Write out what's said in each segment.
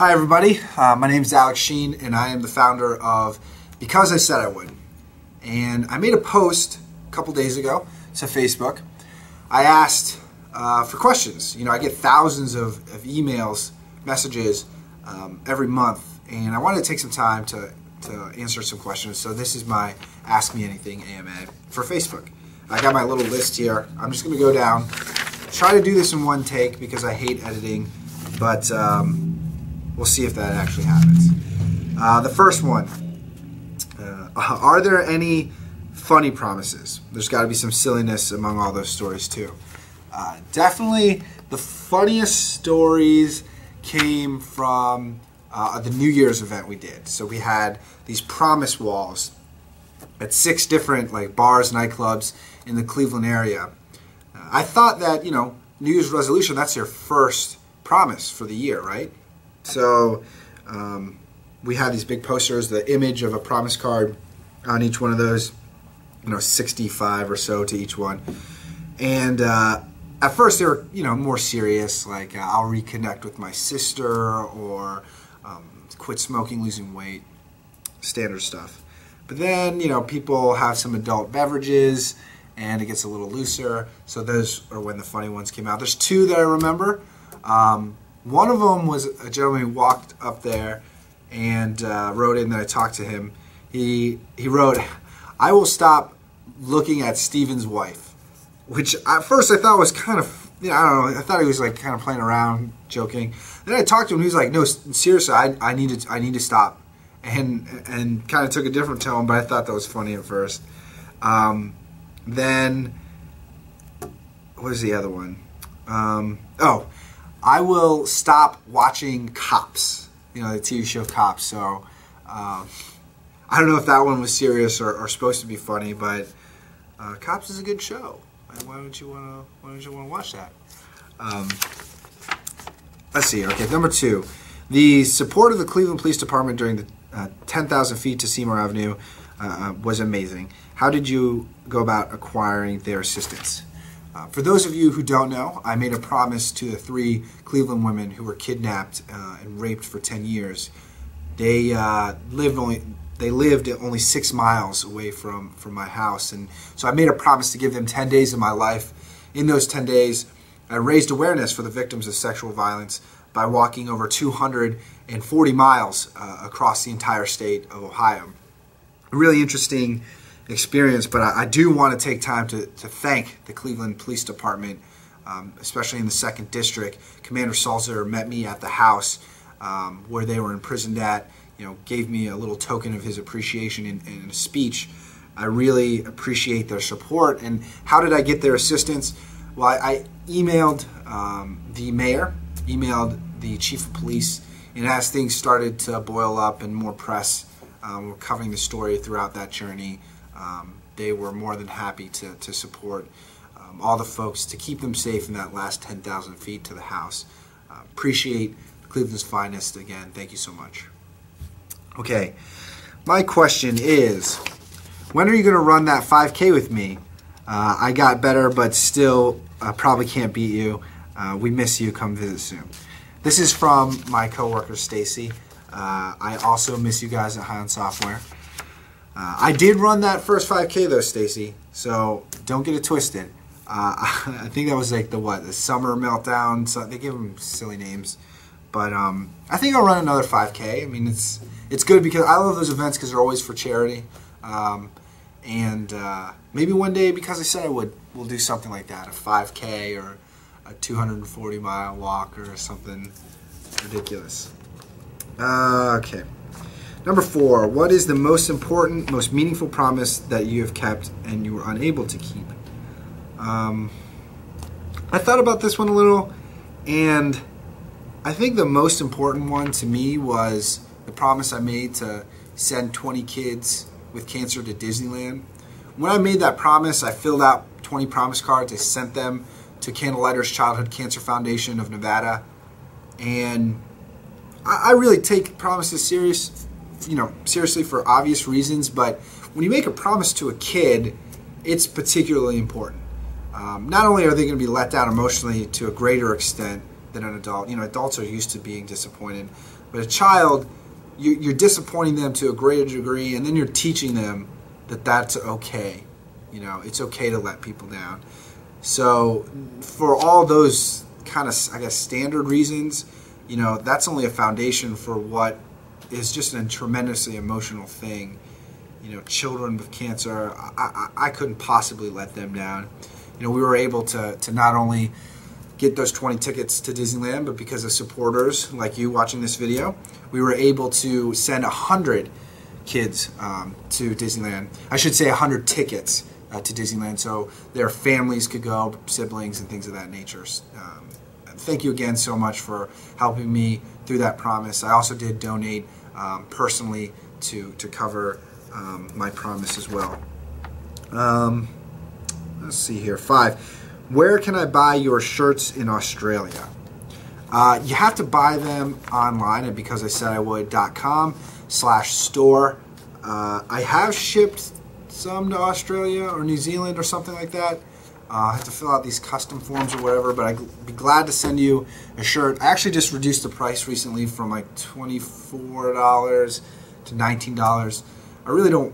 Hi everybody, my name is Alex Sheen and I am the founder of Because I Said I Would. And I made a post a couple days ago to Facebook. I asked for questions. You know, I get thousands of emails, messages every month, and I wanted to take some time to answer some questions. So this is my Ask Me Anything AMA for Facebook. I got my little list here. I'm just going to go down, try to do this in one take because I hate editing, but we'll see if that actually happens. The first one, are there any funny promises? There's got to be some silliness among all those stories too. Definitely the funniest stories came from the New Year's event we did. So we had these promise walls at 6 different bars, nightclubs in the Cleveland area. I thought that, you know, New Year's resolution, that's your first promise for the year, right? So we had these big posters, the image of a promise card on each one of those, you know, 65 or so to each one. And at first they were, you know, more serious, like I'll reconnect with my sister, or quit smoking, losing weight, standard stuff. But then, you know, people have some adult beverages and it gets a little looser. So those are when the funny ones came out. There's 2 that I remember. One of them was a gentleman who walked up there and wrote in that I talked to him. He wrote, "I will stop looking at Steven's wife," which at first I thought was kind of, you know, I don't know, I thought he was like kind of playing around, joking. Then I talked to him and he was like, "No, seriously, I need to stop," and kind of took a different tone, but I thought that was funny at first. Then what was the other one? Oh, I will stop watching Cops, you know, the TV show Cops. So I don't know if that one was serious or supposed to be funny, but Cops is a good show. Why don't you want to watch that? Let's see. Okay, number 2, the support of the Cleveland Police Department during the 10,000 feet to Seymour Avenue was amazing. How did you go about acquiring their assistance? For those of you who don't know, I made a promise to the 3 Cleveland women who were kidnapped and raped for 10 years. They lived only 6 miles away from my house, and so I made a promise to give them 10 days of my life. In those 10 days, I raised awareness for the victims of sexual violence by walking over 240 miles across the entire state of Ohio. A really interesting experience, but I do want to take time to thank the Cleveland Police Department, especially in the 2nd District. Commander Salzer met me at the house where they were imprisoned at, you know, gave me a little token of his appreciation in a speech. I really appreciate their support. And how did I get their assistance? Well, I emailed the mayor, emailed the chief of police, and as things started to boil up and more press were covering the story throughout that journey, they were more than happy to support all the folks to keep them safe in that last 10,000 feet to the house. Appreciate Cleveland's finest. Again, thank you so much. Okay, my question is, when are you going to run that 5K with me? I got better, but still probably can't beat you. We miss you. Come visit soon. This is from my coworker Stacy. I also miss you guys at High on Software. I did run that first 5K though, Stacy, so don't get it twisted. I think that was like the summer meltdown. So they give them silly names, but I think I'll run another 5K. I mean, it's good because I love those events because they're always for charity, and maybe one day, because I said I would, we'll do something like that, a 5K or a 240-mile walk or something ridiculous. Okay. Number 4, what is the most important, most meaningful promise that you have kept and you were unable to keep? I thought about this one a little, and I think the most important one to me was the promise I made to send 20 kids with cancer to Disneyland. When I made that promise, I filled out 20 promise cards. I sent them to Candlelighter's Childhood Cancer Foundation of Nevada, and I really take promises seriously for obvious reasons, but when you make a promise to a kid, it's particularly important. Not only are they going to be let down emotionally to a greater extent than an adult. You know, adults are used to being disappointed, but a child, you're disappointing them to a greater degree, and then you're teaching them that that's okay. You know, it's okay to let people down. So for all those kind of, I guess, standard reasons, you know, that's only a foundation for what is just a tremendously emotional thing. You know, children with cancer, I couldn't possibly let them down. You know, we were able to not only get those 20 tickets to Disneyland, but because of supporters like you watching this video, we were able to send 100 kids to Disneyland. I should say 100 tickets to Disneyland, so their families could go, siblings and things of that nature. Thank you again so much for helping me through that promise. I also did donate personally to cover my promise as well. Let's see here. 5. Where can I buy your shirts in Australia? You have to buy them online at becauseIsaidIwould.com/store. I have shipped some to Australia or New Zealand or something like that. I have to fill out these custom forms or whatever, but I'd be glad to send you a shirt. I actually just reduced the price recently from like $24 to $19. I really don't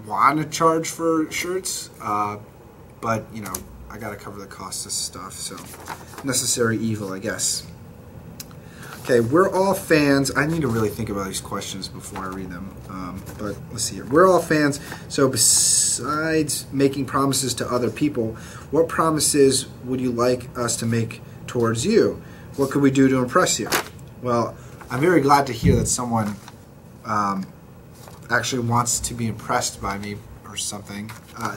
want to charge for shirts, but you know, I got to cover the cost of stuff, so necessary evil, I guess. Okay, we're all fans. I need to really think about these questions before I read them, but let's see here. We're all fans, so besides making promises to other people, what promises would you like us to make towards you? What could we do to impress you? Well, I'm very glad to hear that someone actually wants to be impressed by me or something.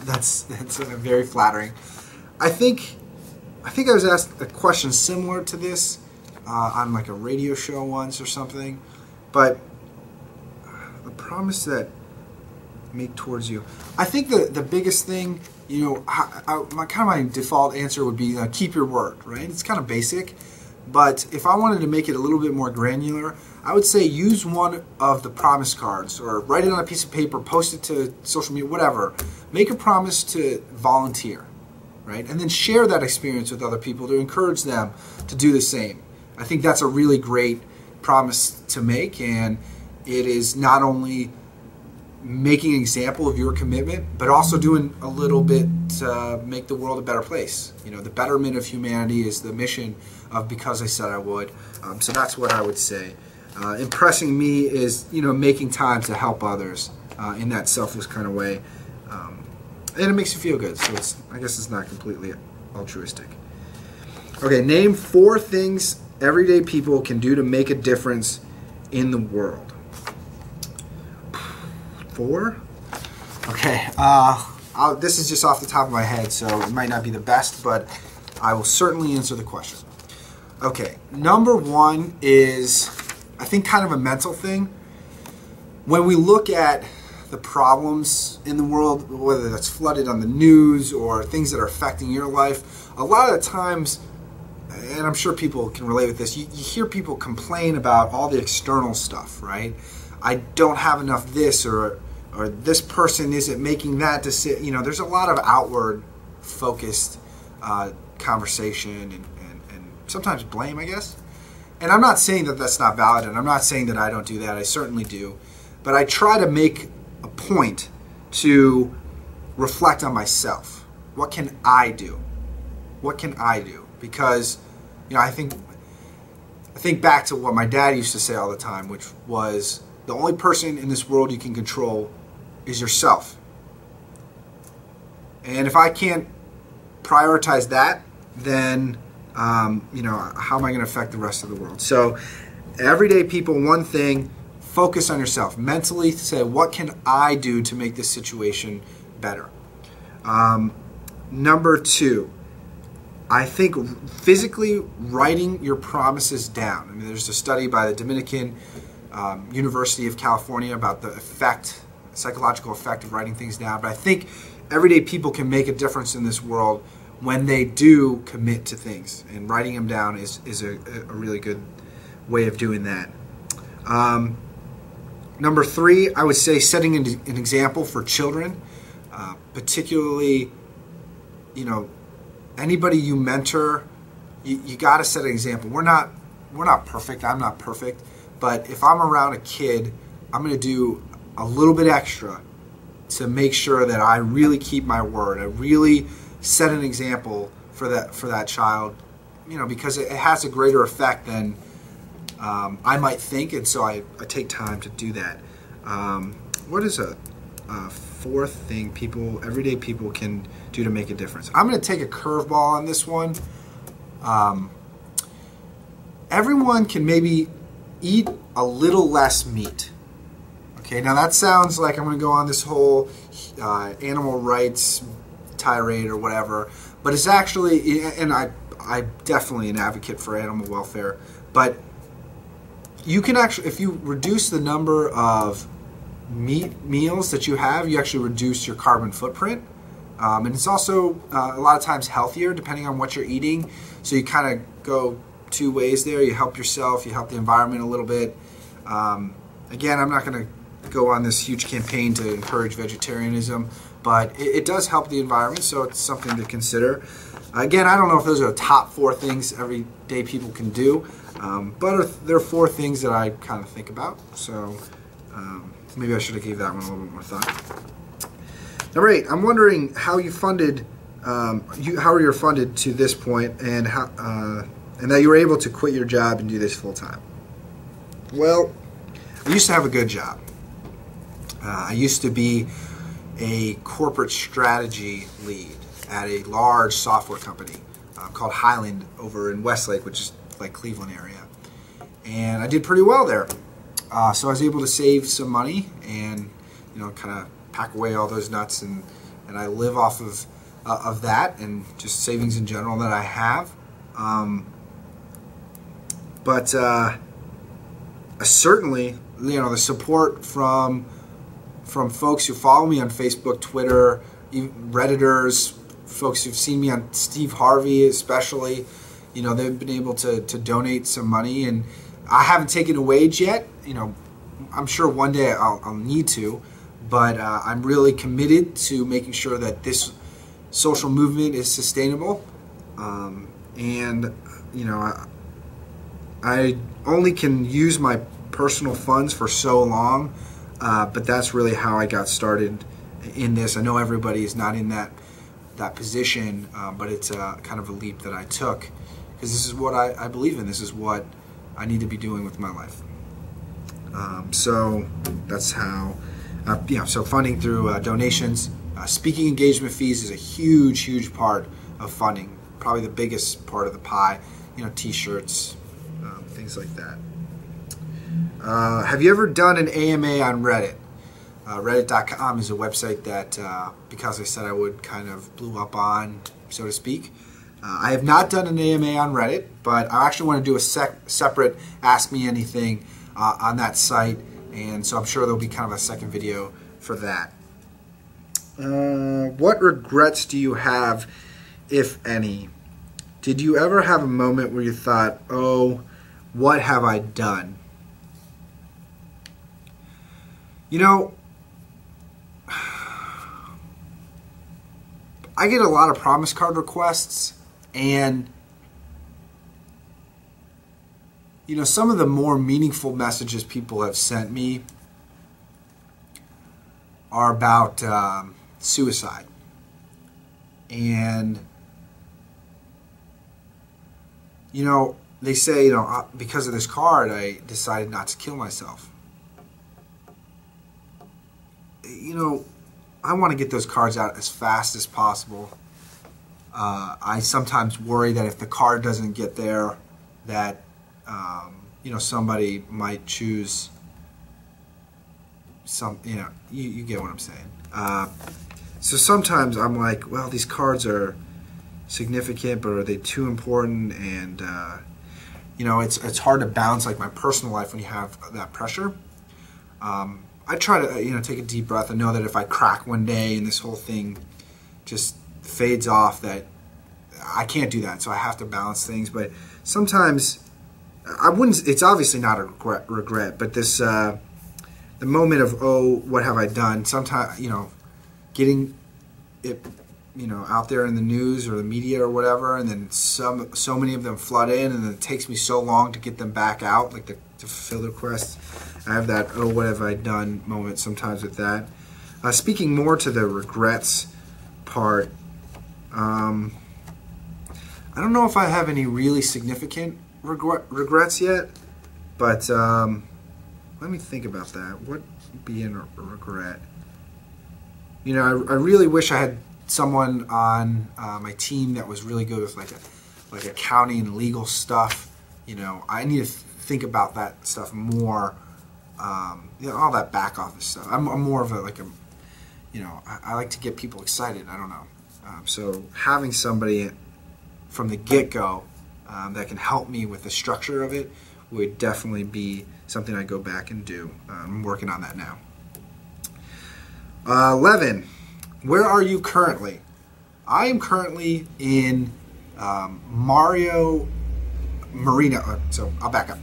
That's very flattering. I think I was asked a question similar to this on like a radio show once or something, but the promise that make towards you, I think the biggest thing, you know, my default answer would be keep your word, right? It's kind of basic, but if I wanted to make it a little bit more granular, I would say use one of the promise cards or write it on a piece of paper, post it to social media, whatever. Make a promise to volunteer, right? And then share that experience with other people to encourage them to do the same. I think that's a really great promise to make, and it is not only making an example of your commitment, but also doing a little bit to make the world a better place. You know, the betterment of humanity is the mission of Because I Said I Would. So that's what I would say. Impressing me is, you know, making time to help others in that selfless kind of way. And it makes you feel good, so I guess it's not completely altruistic. Okay, name 4 things everyday people can do to make a difference in the world. 4? Okay, this is just off the top of my head, so it might not be the best, but I will certainly answer the question. Okay, number 1 is, I think, kind of a mental thing. When we look at the problems in the world, whether that's flooded on the news or things that are affecting your life, a lot of the times, and I'm sure people can relate with this, you hear people complain about all the external stuff, right? I don't have enough this, or this person isn't making that decision. You know, there's a lot of outward focused conversation and sometimes blame, I guess. And I'm not saying that that's not valid, and I'm not saying that I don't do that. I certainly do. But I try to make a point to reflect on myself. What can I do? What can I do? Because, you know, I think back to what my dad used to say all the time, which was the only person in this world you can control is yourself. And if I can't prioritize that, then you know, how am I going to affect the rest of the world? So, everyday people, one thing, focus on yourself. Mentally say, what can I do to make this situation better? Number 2, I think physically writing your promises down. I mean, there's a study by the Dominican University of California about the psychological effect of writing things down. But I think everyday people can make a difference in this world when they do commit to things, and writing them down is a really good way of doing that. Number 3, I would say setting an example for children, particularly, you know, anybody you mentor you got to set an example. We're not perfect. I'm not perfect, but if I'm around a kid, I'm going to do a little bit extra to make sure that I really keep my word. I really set an example for that child, because it has a greater effect than I might think, and so I take time to do that. What is a fourth thing everyday people can do to make a difference? I'm going to take a curveball on this one. Everyone can maybe eat a little less meat. Okay, now that sounds like I'm going to go on this whole animal rights tirade or whatever, but it's actually, and I'm definitely an advocate for animal welfare, but you can actually, if you reduce the number of meat meals that you have, you actually reduce your carbon footprint. And it's also a lot of times healthier depending on what you're eating. So you kind of go two ways there. You help yourself, you help the environment a little bit. Again, I'm not going to go on this huge campaign to encourage vegetarianism, but it does help the environment, so it's something to consider. Again, I don't know if those are the top 4 things everyday people can do, but there are 4 things that I kind of think about. So maybe I should have gave that one a little bit more thought. Number 8, I'm wondering how you funded, how you're funded to this point, and and that you were able to quit your job and do this full time. Well, I used to have a good job. I used to be a corporate strategy lead at a large software company called Highland over in Westlake, which is like Cleveland area, and I did pretty well there. So I was able to save some money and kind of pack away all those nuts, and I live off of that and just savings in general that I have. But certainly, the support from folks who follow me on Facebook, Twitter, even Redditors, folks who've seen me on Steve Harvey especially, they've been able to donate some money, and I haven't taken a wage yet. I'm sure one day I'll need to, but I'm really committed to making sure that this social movement is sustainable. And I only can use my personal funds for so long, but that's really how I got started in this. I know everybody is not in that position, but it's kind of a leap that I took, because this is what I believe in. This is what I need to be doing with my life. So that's how, so funding through donations. Speaking engagement fees is a huge part of funding, probably the biggest part of the pie. T-shirts, things like that. Have you ever done an AMA on Reddit? Reddit.com is a website that, because I said I would, kind of blew up on, so to speak. I have not done an AMA on Reddit, but I actually want to do a separate Ask Me Anything on that site, and so I'm sure there'll be kind of a second video for that. What regrets do you have, if any? Did you ever have a moment where you thought, oh, what have I done? I get a lot of promise card requests, and some of the more meaningful messages people have sent me are about suicide. And they say, because of this card, I decided not to kill myself. I want to get those cards out as fast as possible. I sometimes worry that if the card doesn't get there, that somebody might choose some. You get what I'm saying. So sometimes I'm like, well, these cards are significant, but are they too important? And it's hard to balance like my personal life when you have that pressure. I try to take a deep breath and know that if I crack one day and this whole thing just fades off, that I can't do that. So I have to balance things. But sometimes I wouldn't. It's obviously not a regret, but this the moment of, oh, what have I done? Sometimes getting it out there in the news or the media or whatever, and then so many of them flood in, and then it takes me so long to get them back out, like to fulfill the request. I have that "oh, what have I done" moment sometimes with that. Speaking more to the regrets part, I don't know if I have any really significant regrets yet, but let me think about that. What would be a regret? I really wish I had someone on my team that was really good with like accounting and legal stuff. I need to think about that stuff more. All that back office stuff. I'm more of I like to get people excited. I don't know. So having somebody from the get-go that can help me with the structure of it would definitely be something I go back and do. I'm working on that now. 11. Where are you currently? I am currently in Marino. So I'll back up.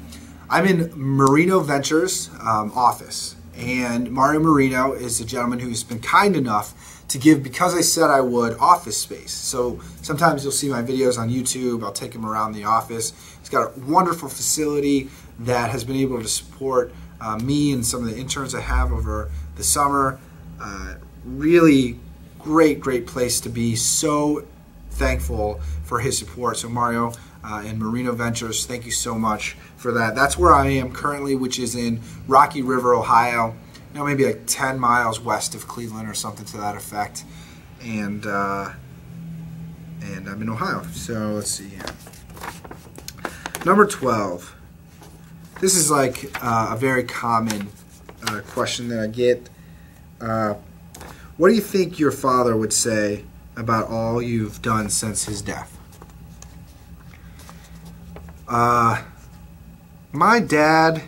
I'm in Marino Ventures office, and Mario Marino is a gentleman who's been kind enough to give, because I said I would, office space. So sometimes you'll see my videos on YouTube. I'll take him around the office. He's got a wonderful facility that has been able to support me and some of the interns I have over the summer. Really great place to be. So thankful for his support. So Mario and Marino Ventures, thank you so much for that. That's where I am currently, which is in Rocky River, Ohio. Maybe like 10 miles west of Cleveland or something to that effect. And I'm in Ohio. So let's see here. Number 12. This is like a very common question that I get. What do you think your father would say about all you've done since his death? My dad,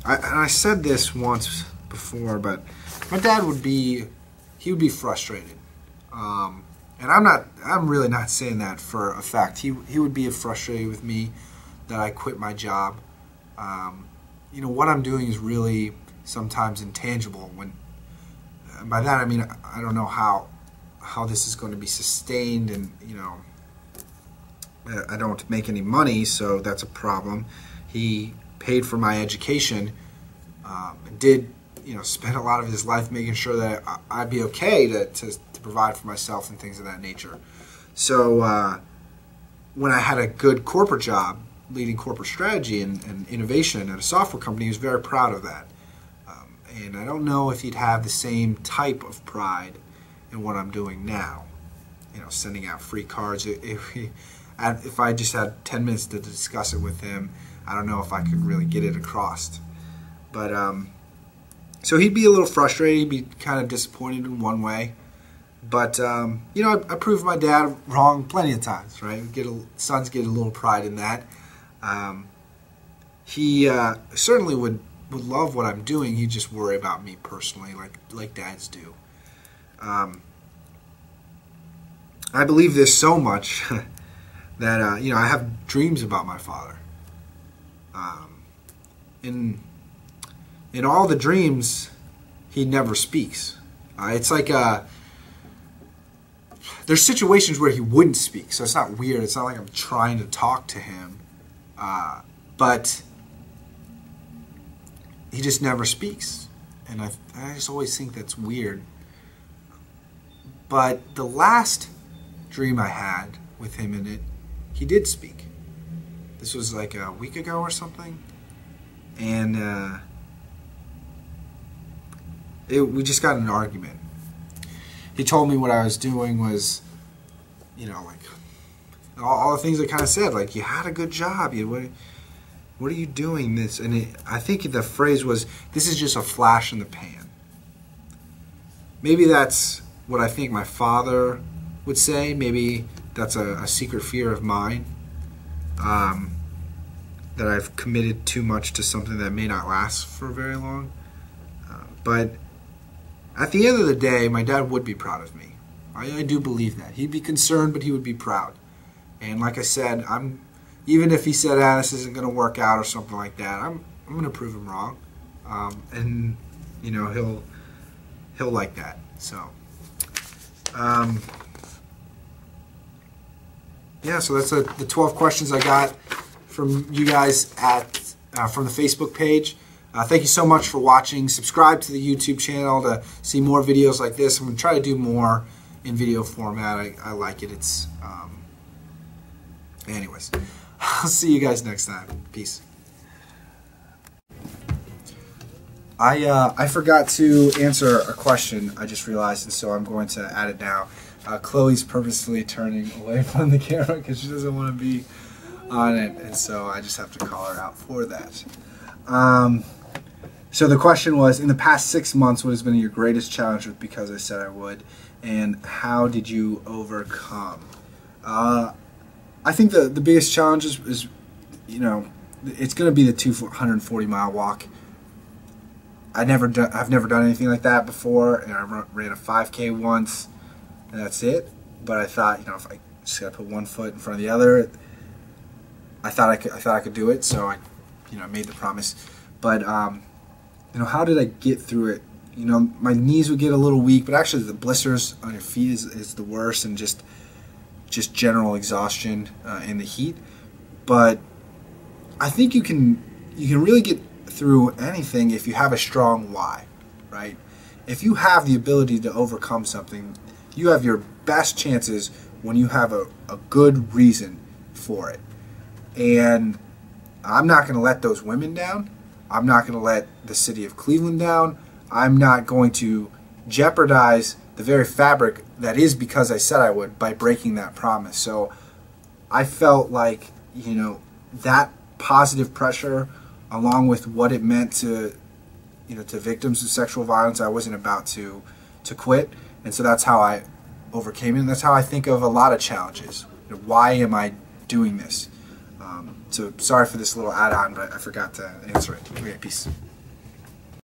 and I said this once before, but my dad would be frustrated. And I'm really not saying that for a fact. He would be frustrated with me that I quit my job. What I'm doing is really sometimes intangible. By that I mean I don't know how this is going to be sustained, and I don't make any money, so that's a problem. He paid for my education, and did spend a lot of his life making sure that I'd be okay to provide for myself and things of that nature. So when I had a good corporate job leading corporate strategy and innovation at a software company, he was very proud of that. And I don't know if he'd have the same type of pride in what I'm doing now. Sending out free cards. If I just had 10 minutes to discuss it with him, I don't know if I could really get it across. But so he'd be a little frustrated. He'd be kind of disappointed in one way. But I proved my dad wrong plenty of times, right? Sons get a little pride in that. He certainly would love what I'm doing. He'd just worry about me personally, like dads do. I believe this so much that I have dreams about my father. In all the dreams, he never speaks. It's like there's situations where he wouldn't speak, so it's not weird. It's not like I'm trying to talk to him, but he just never speaks, and I just always think that's weird. But the last dream I had with him in it, he did speak. This was like a week ago or something, and we just got in an argument. He told me what I was doing was, like all the things I kind of said, like, you had a good job, what are you doing this? And I think the phrase was, this is just a flash in the pan. Maybe that's what I think my father would say. Maybe that's a secret fear of mine, that I've committed too much to something that may not last for very long. But at the end of the day, my dad would be proud of me. I do believe that. He'd be concerned, but he would be proud. And like I said, even if he said, this isn't going to work out or something like that, I'm going to prove him wrong. And he'll like that. So yeah, so that's the 12 questions I got from you guys at from the Facebook page. Thank you so much for watching. Subscribe to the YouTube channel to see more videos like this. I'm going to try to do more in video format. I like it. It's anyways, I'll see you guys next time. Peace. I forgot to answer a question I just realized, and so I'm going to add it now. Chloe's purposely turning away from the camera because she doesn't want to be on it, and so I just have to call her out for that. So the question was, in the past 6 months, what has been your greatest challenge with Because I Said I Would, and how did you overcome? I think the biggest challenge is, you know, it's going to be the 240-mile walk. I've never done anything like that before, and I ran a 5K once, and that's it. But I thought, you know, if I just got to put one foot in front of the other, I thought I could do it. So I, you know, made the promise. But you know, how did I get through it? You know, my knees would get a little weak, but actually the blisters on your feet is the worst, and just general exhaustion in the heat. But I think you can really get through anything if you have a strong why, right? If you have the ability to overcome something, you have your best chances when you have a good reason for it. And I'm not going to let those women down. I'm not going to let the city of Cleveland down. I'm not going to jeopardize the very fabric that is Because I Said I Would by breaking that promise. So I felt like, you know, that positive pressure, along with what it meant to, you know, to victims of sexual violence, I wasn't about to quit. And so that's how I overcame it. And that's how I think of a lot of challenges. You know, why am I doing this? So sorry for this little add-on, but I forgot to answer it. Okay, peace.